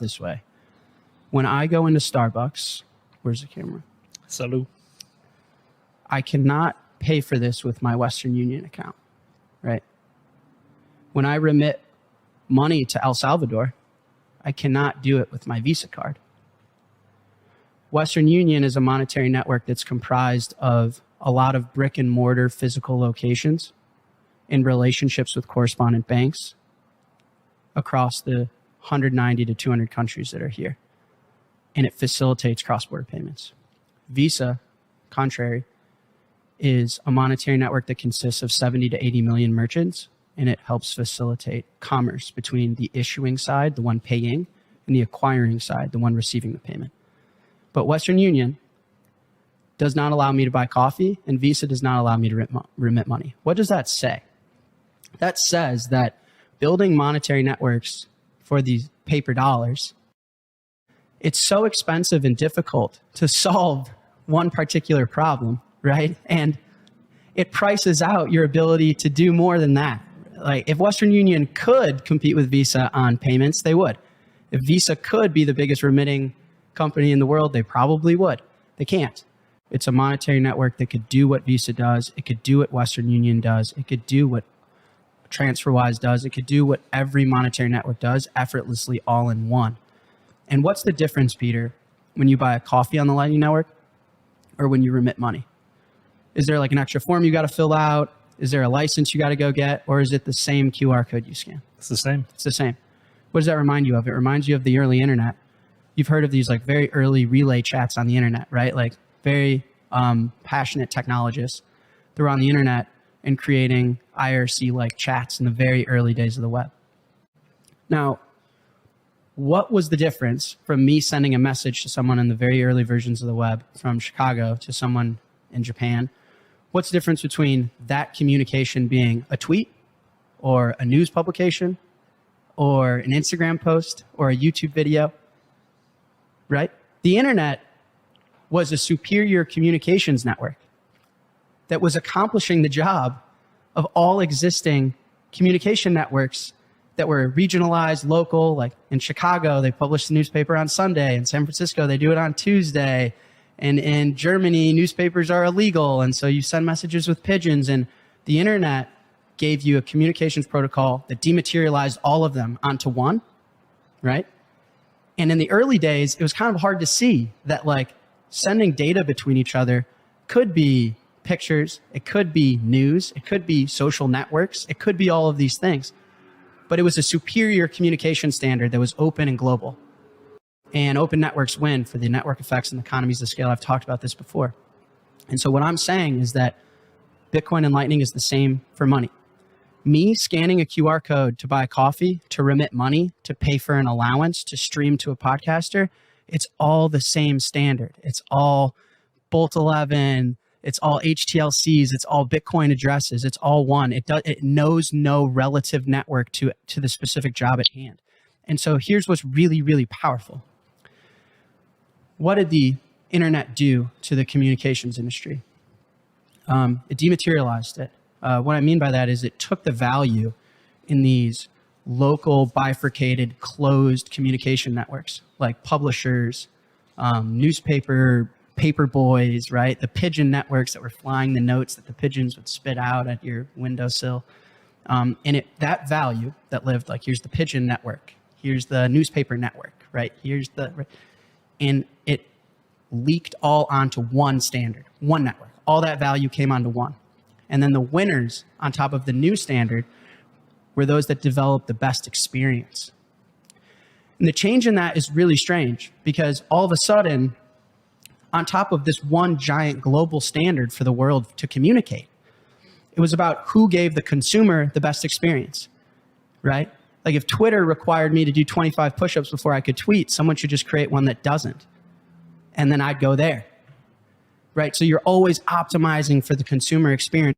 this way. When I go into Starbucks, where's the camera? Salud. I cannot pay for this with my Western Union account, right? When I remit money to El Salvador, I cannot do it with my Visa card. Western Union is a monetary network that's comprised of a lot of brick and mortar physical locations in relationships with correspondent banks across the 190 to 200 countries that are here. And it facilitates cross-border payments. Visa, contrary, is a monetary network that consists of 70 to 80 million merchants, and it helps facilitate commerce between the issuing side, the one paying, and the acquiring side, the one receiving the payment. But Western Union does not allow me to buy coffee, and Visa does not allow me to remit money. What does that say? That says that building monetary networks for these paper dollars, it's so expensive and difficult to solve one particular problem, right? And it prices out your ability to do more than that. Like if Western Union could compete with Visa on payments, they would. If Visa could be the biggest remitting company in the world, they probably would. They can't. It's a monetary network that could do what Visa does. It could do what Western Union does. It could do what TransferWise does. It could do what every monetary network does effortlessly all in one. And what's the difference, Peter, when you buy a coffee on the Lightning Network or when you remit money? Is there like an extra form you got to fill out? Is there a license you got to go get? Or is it the same QR code you scan? It's the same. It's the same. What does that remind you of? It reminds you of the early internet. You've heard of these like very early relay chats on the internet, right? Like very passionate technologists that were on the internet and creating IRC-like chats in the very early days of the web. Now, what was the difference from me sending a message to someone in the very early versions of the web from Chicago to someone in Japan? What's the difference between that communication being a tweet or a news publication or an Instagram post or a YouTube video, right? The internet was a superior communications network that was accomplishing the job of all existing communication networks that were regionalized, local. Like in Chicago, they publish the newspaper on Sunday. In San Francisco, they do it on Tuesday. And in Germany, newspapers are illegal. And so you send messages with pigeons. And the internet gave you a communications protocol that dematerialized all of them onto one, right? And in the early days, it was kind of hard to see that like sending data between each other could be pictures, it could be news, it could be social networks, it could be all of these things. But it was a superior communication standard that was open and global. And open networks win for the network effects and economies of scale. I've talked about this before. And so what I'm saying is that Bitcoin and Lightning is the same for money. Me scanning a QR code to buy coffee, to remit money, to pay for an allowance, to stream to a podcaster, it's all the same standard. It's all Bolt 11, it's all HTLCs, it's all Bitcoin addresses, it's all one. It knows no relative network to the specific job at hand. And so here's what's really, really powerful. What did the internet do to the communications industry? It dematerialized it. What I mean by that is it took the value in these local, bifurcated, closed communication networks like publishers, newspaper, paper boys, right? The pigeon networks that were flying the notes that the pigeons would spit out at your windowsill. And that value that lived, like here's the pigeon network, here's the newspaper network, right? And it leaked all onto one standard, one network. All that value came onto one. And then the winners on top of the new standard were those that developed the best experience. And the change in that is really strange because all of a sudden, on top of this one giant global standard for the world to communicate, it was about who gave the consumer the best experience, right? Like if Twitter required me to do 25 push-ups before I could tweet, someone should just create one that doesn't. And then I'd go there, right? So you're always optimizing for the consumer experience.